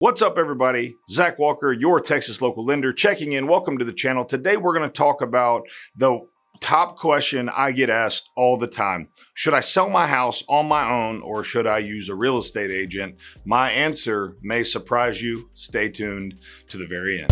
What's up, everybody? Zach Walker, your Texas local lender, checking in. Welcome to the channel. Today, we're going to talk about the top question I get asked all the time. Should I sell my house on my own or should I use a real estate agent? My answer may surprise you. Stay tuned to the very end.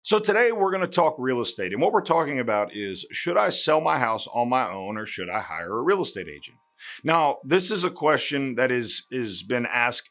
So today we're going to talk real estate, and what we're talking about is, should I sell my house on my own or should I hire a real estate agent? Now, this is a question that is been asked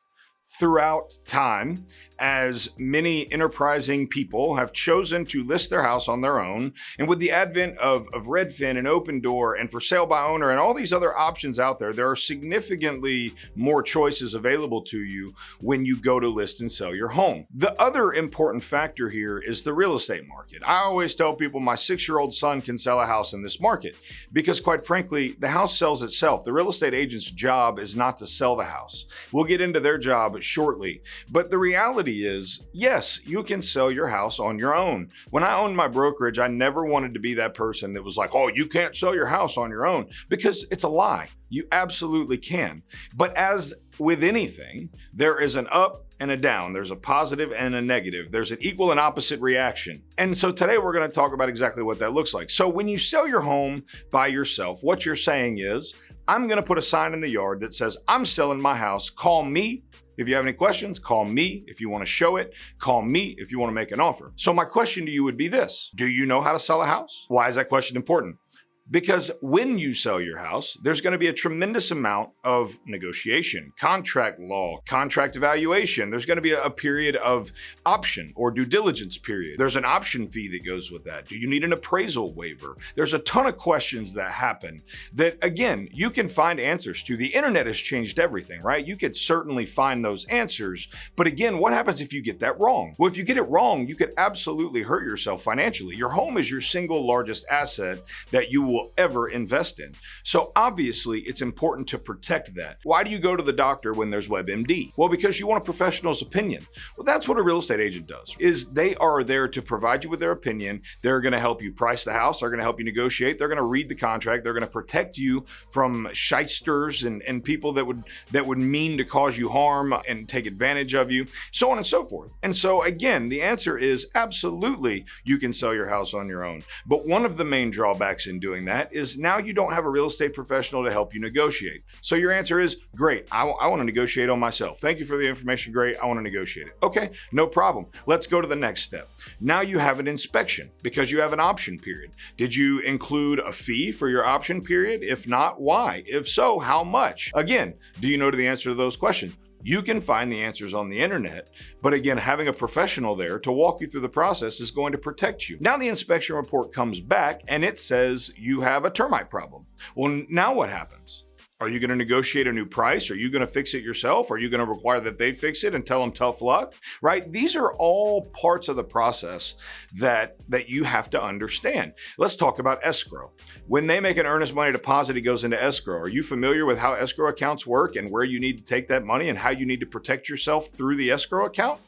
throughout time, as many enterprising people have chosen to list their house on their own. And with the advent of Redfin and Open Door and for sale by owner and all these other options out there, there are significantly more choices available to you when you go to list and sell your home. The other important factor here is the real estate market. I always tell people my 6-year-old son can sell a house in this market because, quite frankly, the house sells itself. The real estate agent's job is not to sell the house. We'll get into their job shortly, but the reality is, yes, you can sell your house on your own. When I owned my brokerage, I never wanted to be that person that was like, oh, you can't sell your house on your own, because it's a lie. You absolutely can. But as with anything, there is an up and a down. There's a positive and a negative. There's an equal and opposite reaction. And so today we're going to talk about exactly what that looks like. So when you sell your home by yourself, what you're saying is, I'm going to put a sign in the yard that says, I'm selling my house. Call me. If you have any questions, call me. If you want to show it, call me if you want to make an offer. So my question to you would be this: do you know how to sell a house? Why is that question important? Because when you sell your house, there's going to be a tremendous amount of negotiation, contract law, contract evaluation. There's going to be a period of option or due diligence period. There's an option fee that goes with that. Do you need an appraisal waiver? There's a ton of questions that happen that, again, you can find answers to. The internet has changed everything, right? You could certainly find those answers. But again, what happens if you get that wrong? Well, if you get it wrong, you could absolutely hurt yourself financially. Your home is your single largest asset that you will ever invest in. So obviously it's important to protect that. Why do you go to the doctor when there's WebMD? Well, because you want a professional's opinion. Well, that's what a real estate agent does, is they are there to provide you with their opinion. They're going to help you price the house. They're going to help you negotiate. They're going to read the contract. They're going to protect you from shysters and people that would mean to cause you harm and take advantage of you, so on and so forth. And so again, the answer is absolutely you can sell your house on your own. But one of the main drawbacks in doing that is now you don't have a real estate professional to help you negotiate. So your answer is, great, I want to negotiate on myself. Thank you for the information. Great, I want to negotiate it. Okay, no problem. Let's go to the next step. Now you have an inspection because you have an option period. Did you include a fee for your option period? If not, why? If so, how much? Again, do you know the answer to those questions? You can find the answers on the internet, but again, having a professional there to walk you through the process is going to protect you. Now the inspection report comes back and it says you have a termite problem. Well, now what happens? Are you going to negotiate a new price? Are you going to fix it yourself? Are you going to require that they fix it and tell them tough luck? Right? These are all parts of the process that you have to understand. Let's talk about escrow. When they make an earnest money deposit, it goes into escrow. Are you familiar with how escrow accounts work and where you need to take that money and how you need to protect yourself through the escrow account?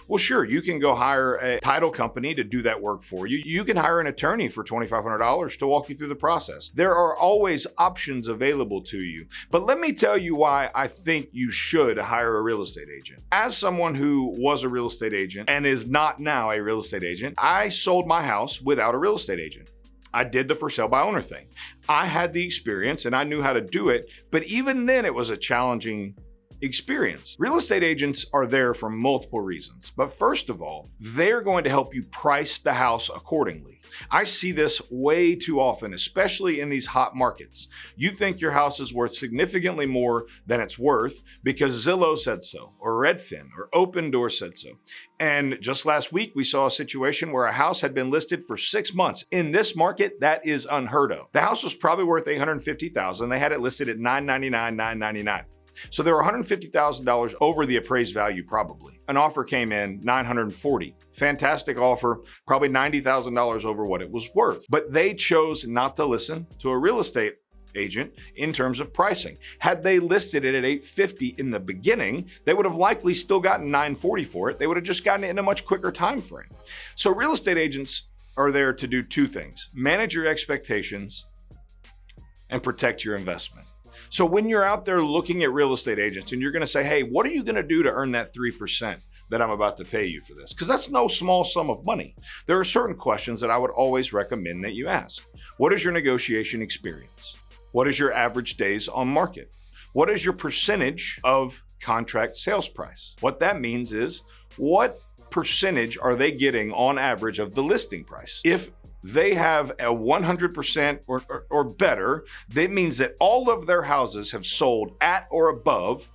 Well, sure, you can go hire a title company to do that work for you. You can hire an attorney for $2,500 to walk you through the process. There are always options available to you. But let me tell you why I think you should hire a real estate agent. As someone who was a real estate agent and is not now a real estate agent, I sold my house without a real estate agent. I did the for sale by owner thing. I had the experience and I knew how to do it, but even then it was a challenging experience. Real estate agents are there for multiple reasons, but first of all, they're going to help you price the house accordingly. I see this way too often, especially in these hot markets. You think your house is worth significantly more than it's worth because Zillow said so, or Redfin, or Open Door said so. And just last week, we saw a situation where a house had been listed for 6 months. In this market, that is unheard of. The house was probably worth $850,000. They had it listed at $999,000, $999,000. So they were $150,000 over the appraised value probably. An offer came in, $940,000. Fantastic offer, probably $90,000 over what it was worth. But they chose not to listen to a real estate agent in terms of pricing. Had they listed it at $850,000 in the beginning, they would have likely still gotten $940,000 for it. They would have just gotten it in a much quicker time frame. So real estate agents are there to do two things: manage your expectations and protect your investment. So when you're out there looking at real estate agents and you're going to say, hey, what are you going to do to earn that 3% that I'm about to pay you for this? Because that's no small sum of money. There are certain questions that I would always recommend that you ask. What is your negotiation experience? What is your average days on market? What is your percentage of contract sales price? What that means is, what percentage are they getting on average of the listing price? If they have a 100% or better, that means that all of their houses have sold at or above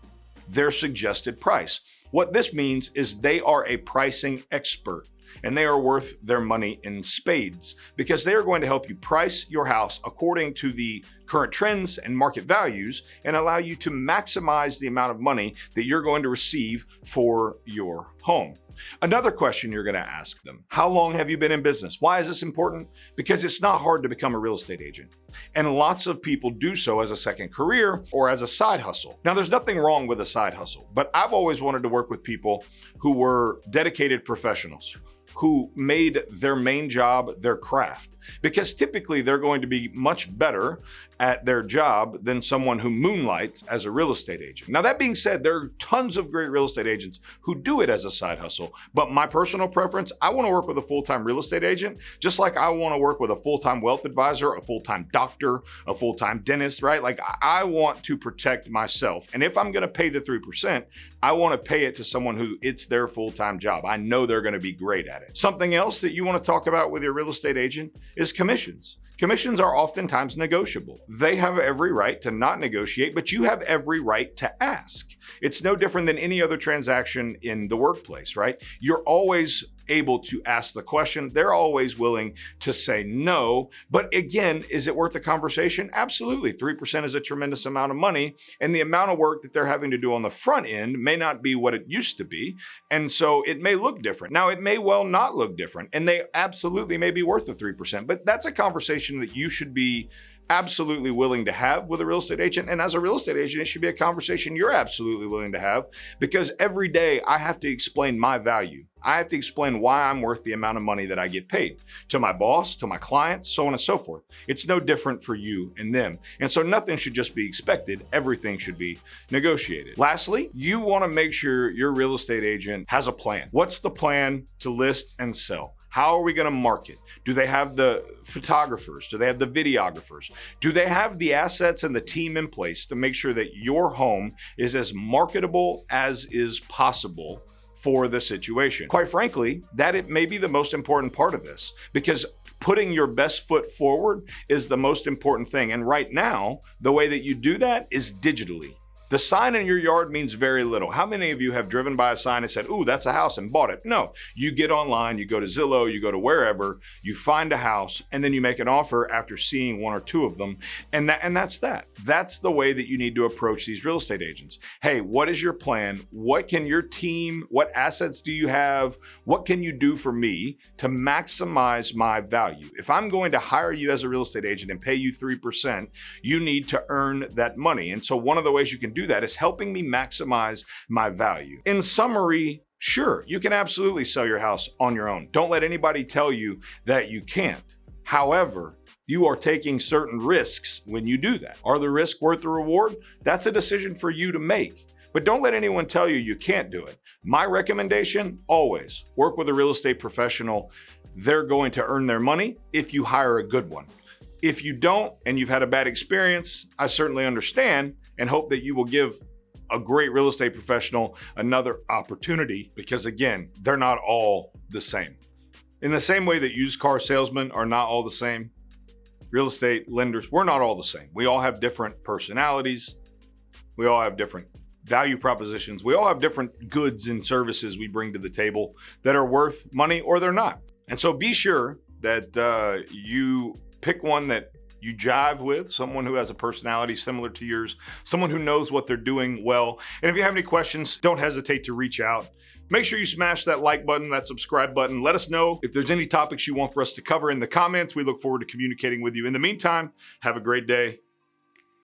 their suggested price. What this means is they are a pricing expert, and they are worth their money in spades, because they are going to help you price your house according to the current trends and market values and allow you to maximize the amount of money that you're going to receive for your home. Another question you're going to ask them: how long have you been in business? Why is this important? Because it's not hard to become a real estate agent, and lots of people do so as a second career or as a side hustle. Now, there's nothing wrong with a side hustle, but I've always wanted to work with people who were dedicated professionals, who made their main job their craft, because typically they're going to be much better at their job than someone who moonlights as a real estate agent. Now, that being said, there are tons of great real estate agents who do it as a side hustle, but my personal preference, I want to work with a full-time real estate agent, just like I want to work with a full-time wealth advisor, a full-time doctor, a full-time dentist, right? Like, I want to protect myself. And if I'm going to pay the 3%, I want to pay it to someone who it's their full-time job. I know they're going to be great at it. Something else that you want to talk about with your real estate agent is commissions. Commissions are oftentimes negotiable. They have every right to not negotiate, but you have every right to ask. It's no different than any other transaction in the workplace, right? You're always able to ask the question. They're always willing to say no. But again, is it worth the conversation? Absolutely. 3% is a tremendous amount of money, and the amount of work that they're having to do on the front end may not be what it used to be. And so it may look different. Now, it may well not look different, and they absolutely may be worth the 3%, but that's a conversation that you should be absolutely willing to have with a real estate agent. And as a real estate agent, it should be a conversation you're absolutely willing to have, because every day I have to explain my value. I have to explain why I'm worth the amount of money that I get paid to my boss, to my clients, so on and so forth. It's no different for you and them. And so nothing should just be expected. Everything should be negotiated. Lastly, you want to make sure your real estate agent has a plan. What's the plan to list and sell? How are we going to market? Do they have the photographers? Do they have the videographers? Do they have the assets and the team in place to make sure that your home is as marketable as is possible for the situation? Quite frankly, that it may be the most important part of this, because putting your best foot forward is the most important thing. And right now, the way that you do that is digitally. The sign in your yard means very little. How many of you have driven by a sign and said, ooh, that's a house, and bought it? No, you get online, you go to Zillow, you go to wherever, you find a house, and then you make an offer after seeing one or two of them. And that's that. That's the way that you need to approach these real estate agents. Hey, what is your plan? What can your team, what assets do you have? What can you do for me to maximize my value? If I'm going to hire you as a real estate agent and pay you 3%, you need to earn that money. And so one of the ways you can do that is helping me maximize my value. In summary, sure, you can absolutely sell your house on your own. Don't let anybody tell you that you can't. However, you are taking certain risks when you do that. Are the risks worth the reward? That's a decision for you to make. But don't let anyone tell you you can't do it. My recommendation, always work with a real estate professional. They're going to earn their money if you hire a good one. If you don't, and you've had a bad experience, I certainly understand and hope that you will give a great real estate professional another opportunity, because again, they're not all the same. In the same way that used car salesmen are not all the same, real estate lenders, we're not all the same. We all have different personalities. We all have different value propositions. We all have different goods and services we bring to the table that are worth money or they're not. And so be sure that you pick one that you jive with, someone who has a personality similar to yours, someone who knows what they're doing well. And if you have any questions, don't hesitate to reach out. Make sure you smash that like button, that subscribe button. Let us know if there's any topics you want for us to cover in the comments. We look forward to communicating with you. In the meantime, have a great day.